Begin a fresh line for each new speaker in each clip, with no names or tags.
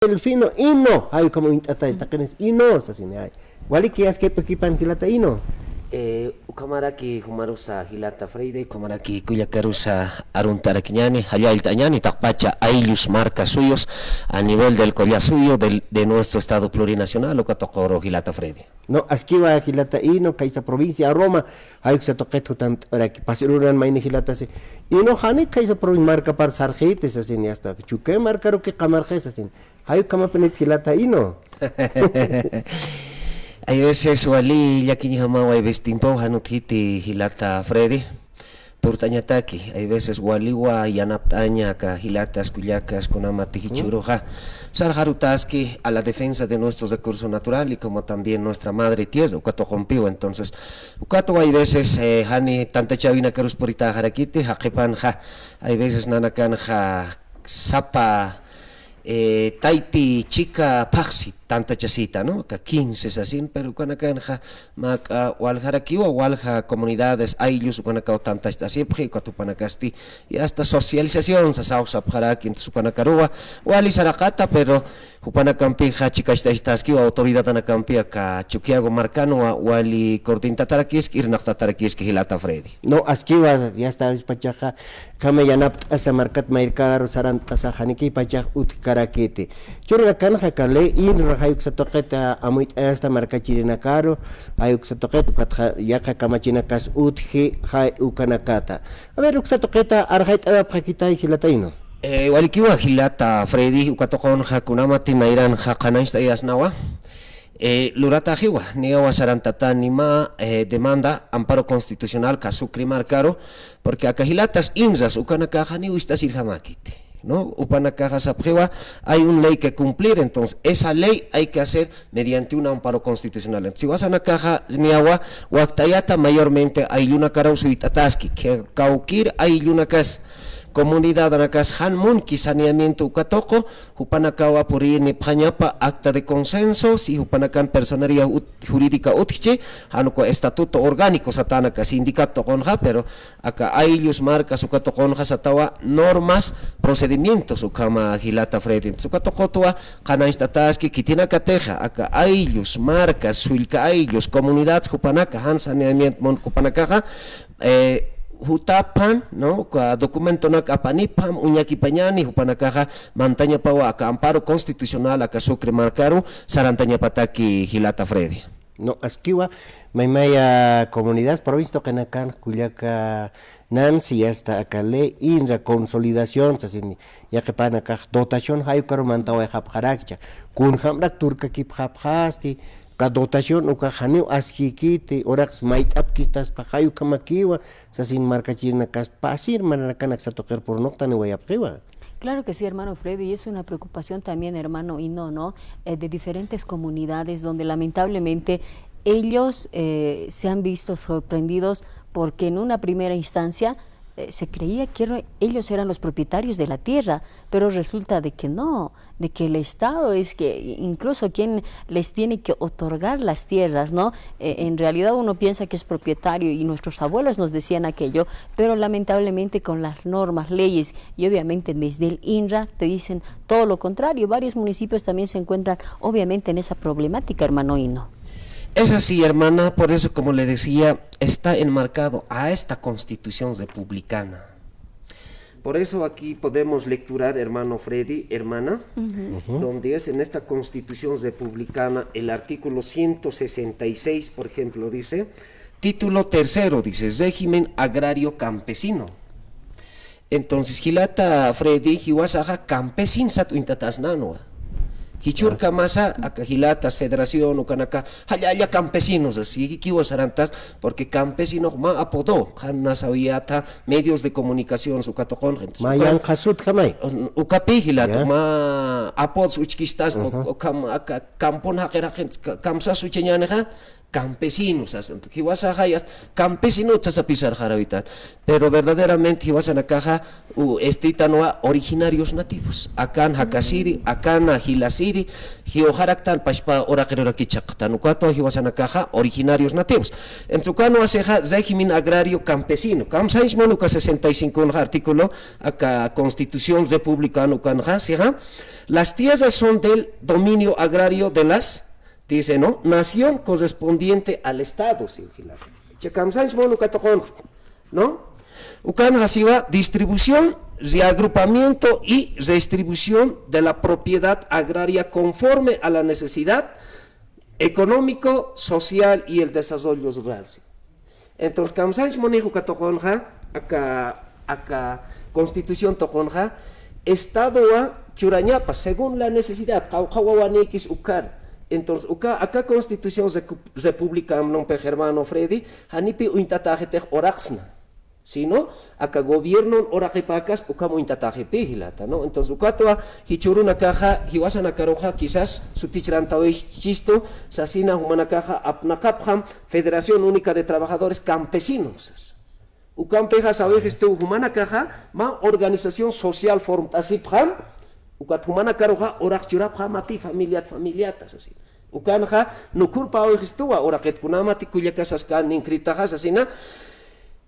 el fino ino hay como intata takenes ino así hay wali que es que pequipan hilata ino
ukamaraki humarusa hilata freide ukamaraki kuyakarusa aruntarakiñani hallaltañani takpacha ayllus marcas suyos a nivel del collar suyo de nuestro estado plurinacional o catocoro hilata freide
no askiwa hilata ino kaisa provincia Roma hay que se toqueto tant para que pasiruran maine hilata se ino hani kaisa provincia marca par sarjetes así ni hasta chuque marca ro que camarjes así hay como penet hilata ino
hay veces wali yakini hamawa hay veces tiempo hanuthiti hilata Freddy purtanya taki hay veces waliwa yanaptaña ka hilatas kuyakas kunamati hichuroja sarjarutaski a la defensa de nuestros recursos naturales y como también nuestra madre tierra ukato rompió entonces ukato hay veces hani tanta chavina karus porita harakiti hakepan ha hay veces nanakan ha sapa taipi chica paxi tanta chasita no ka 15 así pero cuando canja mak walharakiwa walha comunidades aylus cuando ka tanta así porque tu panacasti y hasta socialización sa sausa para que su panakarua wali sarakata pero upanakampi ha chica estaski autoridad anakampi ka chukiago marcano wali coordinata tarakis irnaqta tarakis que hilata Freddy
no askiwa ya está pachaja kama yanap asa markat mairkar saranta sa haniki pachaj ut karakete churra kanja kale in hayuk sa toqeta amuit esta marca chirina caro hayuk sa toqeta katja yaka kamachina kas utji hay ukanakata a ver uksa toqeta arhait aba pakita hilataino
walikiwa hilata Freddy ukatokon hakunamati mairan hakanasta yasnawa lurata hiwa niwa sarantata nima demanda amparo constitucional kasukri marcaro porque akahilatas inzas ukanaka ni wistas irhamakite ¿no? Upanakaja Sapjewa, hay una ley que cumplir, entonces esa ley hay que hacer mediante un amparo constitucional. Si vas a una caja niawa, waktayata mayormente hay una carausuitataski, que kaukir hay una cas comunidad anakas hanmun saneamiento ukatoko hupanakawa puri ni phanyapa acta de consenso si hupanakan personería jurídica utche hanuko estatuto orgánico satana ka sindicato konja pero acá hay ellos marcas ukato konja satawa normas procedimientos ukama hilata Freddy ukatoko toa kana instataski kitina kateja acá hay ellos marcas suilka hay ellos comunidad hupanaka han saneamiento mon hupanakaja hutapan no ka documento nak apanipam unyaki panyani hupanakaja mantanya pawa ka amparo constitucional aka sukre marcaru sarantanya pataki hilata Freddy
no askiwa maimaya comunidad provisto kanakan kuyaka Nancy hasta akale inra consolidación sasini ya que panaka dotación hayu karo mantawa hapharakcha kun hamrak turka kip haphasti ka dotación uka haneu askikite orax maitap kistas pahayu kamakiwa sasin marcachina kas pasir manakanak satoker por noctane wayapqiwa.
Claro que sí, hermano Freddy, y es una preocupación también, hermano Ino, ¿no? De diferentes comunidades donde lamentablemente ellos se han visto sorprendidos porque en una primera instancia se creía que ellos eran los propietarios de la tierra, pero resulta de que no, de que el Estado es que incluso quien les tiene que otorgar las tierras, ¿no? En realidad uno piensa que es propietario y nuestros abuelos nos decían aquello, pero lamentablemente con las normas, leyes y obviamente desde el INRA te dicen todo lo contrario. Varios municipios también se encuentran obviamente en esa problemática, hermano Hino.
Es así, hermana, por eso, como le decía, está enmarcado a esta Constitución republicana. Por eso aquí podemos lecturar, hermano Freddy, hermana, donde es en esta Constitución republicana el artículo 166, por ejemplo, dice, título tercero, dice, régimen agrario campesino. Entonces, Hilata Freddy, Hiwasaja campesin satu intatasnanoa. Hichurka masa akahilatas federación o kanaka halaya campesinos así kiwas arantas porque campesinos ma apodó kana sawiyata medios de comunicación su katokon
mayan khasut kamay
ukapi hilata ma apods uchkistas o kam kampon hakera kamsa suchenyana campesinos, hiwasa hayas campesinos pisar jarabitan, pero verdaderamente hiwasa nakaja estitanoa originarios nativos, akan hakasiri, akan hilasiri, hiojaraktan pashpa orakerora kichaktan, ukato hiwasa nakaja originarios nativos. En Tucano aseja régimen agrario campesino, kamsais monuka 65 artículo acá Constitución Republicana kanja seja, las tierras son del dominio agrario de las dice, ¿no? Nación correspondiente al Estado, ¿no? Ucan hasiva distribución, reagrupamiento y redistribución de la propiedad agraria conforme a la necesidad económico, social y el desarrollo rural. Entonces, kamsais monejo katojonja, acá Constitución tojonja, Estado a churañapa, según la necesidad, kaukawawanikis ukar. Entonces, acá Constitución Republicana, no hermano Freddy, hanipi uintataje oraxna. Sino, acá gobierno orajepacas, uka uintataje pejilata, ¿no? Entonces, toa hichuruna caja, hiwasana caroja, quizás su tichrantawesh chisto, sasina humana caja, apnakapjam, Federación Única de Trabajadores Campesinos. Ukampeja sabejes tu humana caja, ma organización social formatasipjam, ukat humana karoja orak churapja mapi familiatas así. Ukanja no culpa hoy gestua oraket kunamati kuyakasas kan ninkritajas así na.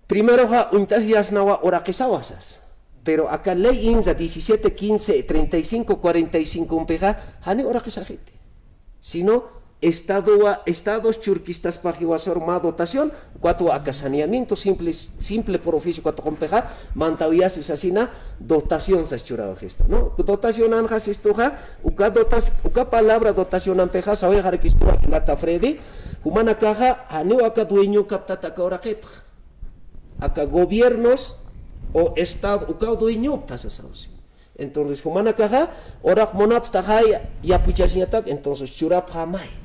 Primero ja untas yasnawa orakesawasas. Pero acá ley inza 17, 15, 35, 45 umpeja hani orakesajete. Sino estados churquistas pajiwasor ma dotación, cuatro acá saneamiento simple por oficio cuatro compeja, mantawiasis asina, dotación sa churado gesto, ¿no? Dotación anjas estuja, uka palabra dotación ampeja, sabe jarequistua lata Freddy, humana caja, haneo acá dueño captata ahora quepa. Acá gobiernos o estado, uka dueño tasasausi. Entonces, humana caja, orak monaps tajay, ya puchasiñatak, entonces churap jamay.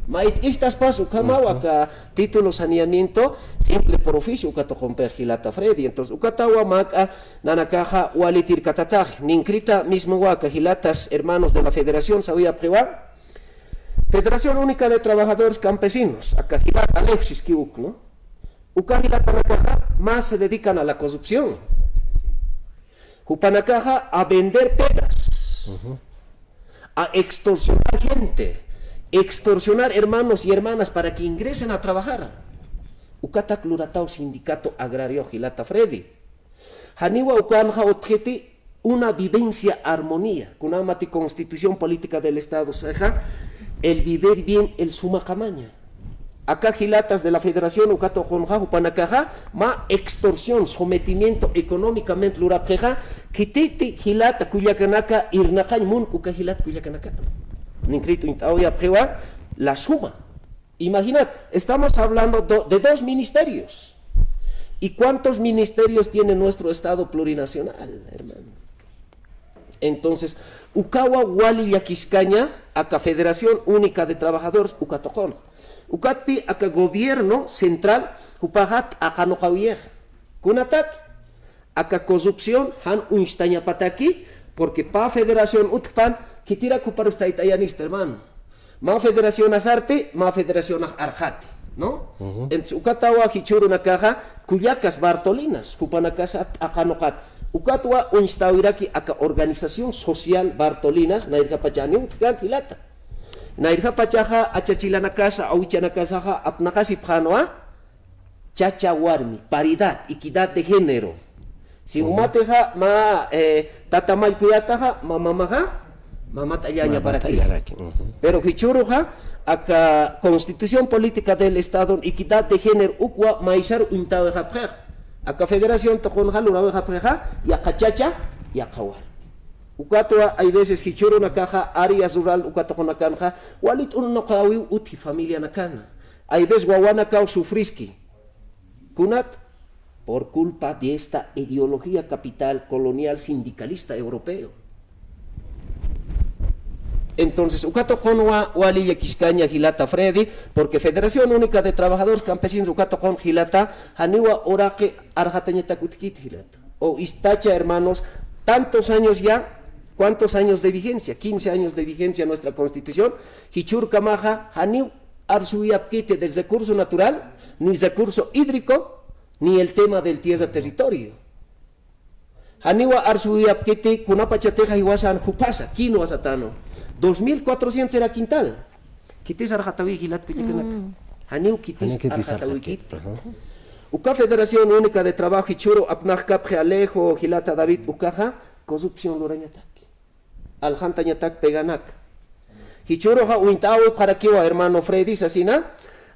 Mait estas paso kamau acá título saneamiento simple por oficio ukato romper gilata Freddy. Entonces ukatawa maka nanakaja walitir katataj ninkrita mismo waka gilatas hermanos de la Federación Sabía Priva Federación Única de Trabajadores Campesinos acá gilata Alexis Kiuk, ¿no? Uka gilata nakaja más se dedican a la corrupción. Jupanakaja a vender penas, a extorsionar gente. Extorsionar hermanos y hermanas para que ingresen a trabajar. Ukata Cluratao Sindicato Agrario Gilata Freddy. Haniwa Ukanja Otjeti una vivencia armonía. Kunamati Constitución Política del Estado Seja, el vivir bien, el suma camaña. Acá gilatas de la Federación Ukato Jonja Upanakaja, ma extorsión, sometimiento económicamente lurapreja, kititi gilata kuyakanaka irnakañ mun kuka gilat kuyakanaka. Ninkrito intauya prewa la suma. Imaginad, estamos hablando de dos ministerios. ¿Y cuántos ministerios tiene nuestro Estado plurinacional, hermano? Entonces, Ukawa Wali Yakiscaña, acá Federación Única de Trabajadores, Ukatokon. Ukati acá Gobierno Central, Upahat acá Nokawier. Kunatak, acá corrupción, Han Unstaña Pataki, porque pa Federación Utpan, Kitira kupar ustaitayanista, hermano. Ma Federación Azarte, ma Federación Arjate, ¿no? En Ukatawa Hichuru Nakaja, Kuyacas Bartolinas, Kupanakas Akanokat. Ukatwa Unstawiraki aka Organización Social Bartolinas, Nairka Pachani Utkan Hilata. Nairka Pachaja, Achachilanakasa, Auchanakasaja, Apnakasi Panoa, Chacha Warmi, paridad, equidad de género. Si umateja, ma tatamay kuyataja, ma mamaja, mamata ayaña para aquí. Pero Hichuruja, acá Constitución Política del Estado, equidad de género, ukwa maizar untaweja prej. Acá Federación Tojonja, luraweja preja, y acá chacha, y acá war. Ukatua, hay veces Hichuru nakaja, áreas rural, ukato konakanja, walit unokawi uti familia nakana. Hay veces guawanakao sufriski. Kunat, por culpa de esta ideología capital colonial sindicalista europeo. Entonces, Ukato Jonwa, Wali Yakiscaña, Gilata Freddy, porque Federación Única de Trabajadores Campesinos, Ukato Jon Gilata, Haniwa Oraque, Arjatañeta Kutkit Gilata. O Istacha, hermanos, tantos años ya, ¿cuántos años de vigencia? 15 años de vigencia nuestra Constitución. Hichur Kamaja, Haniw, arsuyapquite del recurso natural, ni recurso hídrico, ni el tema del tierra territorio. Haniwa arsuyapquite kunapachateja iwasan jupasa, kino asatano. 2.400 era quintal. Kitis arjatawi gilat kuyakenak. Haniu kitis arjatawi kiti. Uka Federación Única de Trabajo y Churo apnajkapje Alejo Gilata David Ukaja corrupción lorañatak. Aljantañatak peganak. Hichuroja uintawe para kiwa hermano Freddy Sasina,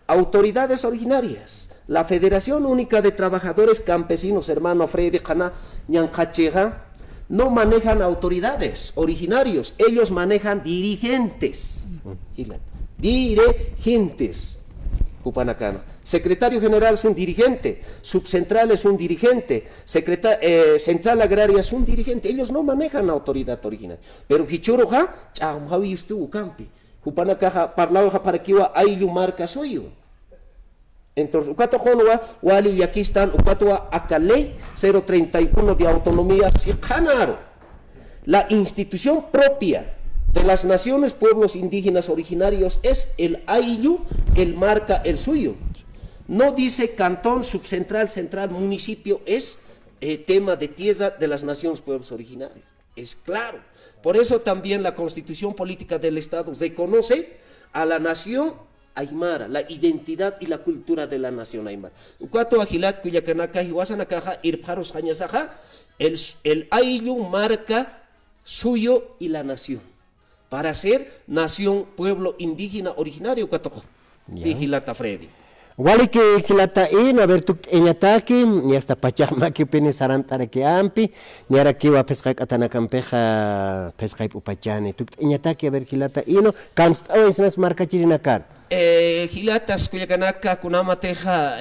autoridades originarias. La Federación Única de Trabajadores Campesinos, hermano Freddy Jana Ñancacheja, no manejan autoridades originarios, ellos manejan dirigentes. Dirigentes. Upanacano. Secretario general es un dirigente, subcentral es un dirigente, central agraria es un dirigente. Ellos no manejan autoridad original. Pero Hichuroja, chaumhawi yustu ukampi. Upanacaja parlaoja para kiwa ayu marca suyo. Entonces, ukato jonwa wali y aquí están ukatoa acaley 031 de autonomía sikanaro. La institución propia de las naciones, pueblos indígenas originarios es el ayu, el marca el suyo. No dice cantón, subcentral, central, municipio, es tema de tierra de las naciones, pueblos originarios. Es claro. Por eso también la Constitución Política del Estado reconoce a la nación aymara, la identidad y la cultura de la nación aymara. Ukato ajilat kuyakanaka hiwasanakaja irparos hañasaja, el ayllu marca suyo y la nación. Para ser nación, pueblo indígena originario, ukato Vigilata Freddy.
Wali que Gilata a ver tu eñataki, ni hasta pachama que pene sarantara que ampi, ni ara que va pesca atana campeja pesca upachane. Tu eñataki a ver Gilata no camst es nas marca chirinakar.
Gilatas kuyakanaka kunamateja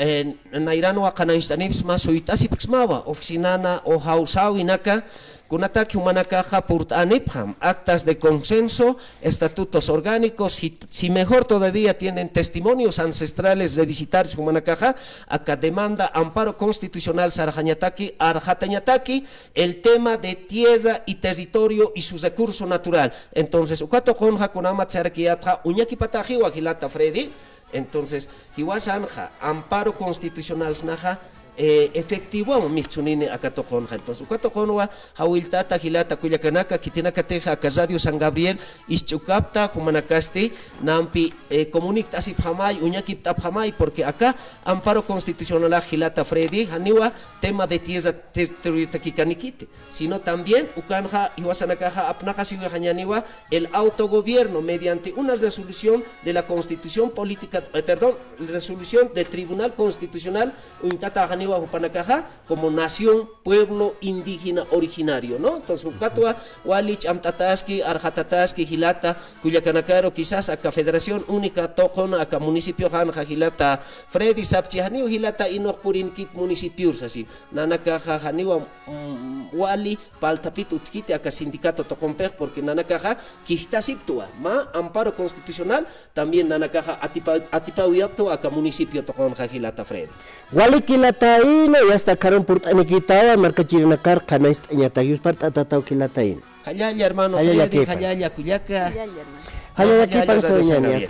nairano akanaistanibs masuitasi pixmawa oficinana o hausau inaka kunataki humanakaja purtanipjam actas de consenso, estatutos orgánicos, si mejor todavía tienen testimonios ancestrales de visitar su humanakaja, acá demanda amparo constitucional sarajañataki, arjatañataki, el tema de tierra y territorio y su recurso natural. Entonces, ukato jonja kunamatzarkiatra uñaki pataji o agilata Freddy, entonces, hiwasanja, amparo constitucional snaja, efectivo mitsunine akatojonja. Entonces ukatojonwa hawiltata hilata kuyakanaka kitinakateja akazadio San Gabriel ischukapta humanakaste nampi comunicta asipjamay uñakipta pjamay, porque acá amparo constitucional hilata Freddy haniwa tema de tierra territorial, sino también ukanja iwasanakaja apnakasiwa hañaniwa el autogobierno mediante una resolución de la Constitución Política, resolución del Tribunal Constitucional uintata como nación, pueblo indígena originario, ¿no? Entonces, Ukatua, Walich, Amtataski, Arjatataski, Gilata, Cuyacanacaro, quizás acá Federación Única, Tocona, acá Municipio Janja, Gilata, Freddy, Sapchi, Janiu, Gilata, Inok Purinkit, municipios así, Nanakaja, Janiwa, Wali, Paltapit, Utkite, acá Sindicato Tocompej, porque Nanakaja, Kijtasiptua, Ma, Amparo Constitucional, también Nanakaja, Atipauiapto, acá Municipio Toconja, Gilata, Freddy.
Wali kilataino ya hasta karon purtanekitawa marca chirinakar kanais eñatayus partatataw kilataino.
Hayaya hermano
Hayaya
Freddy,
kepa.
Hayaya Cuyaca.
Hayaya kipan soñanias, hayaya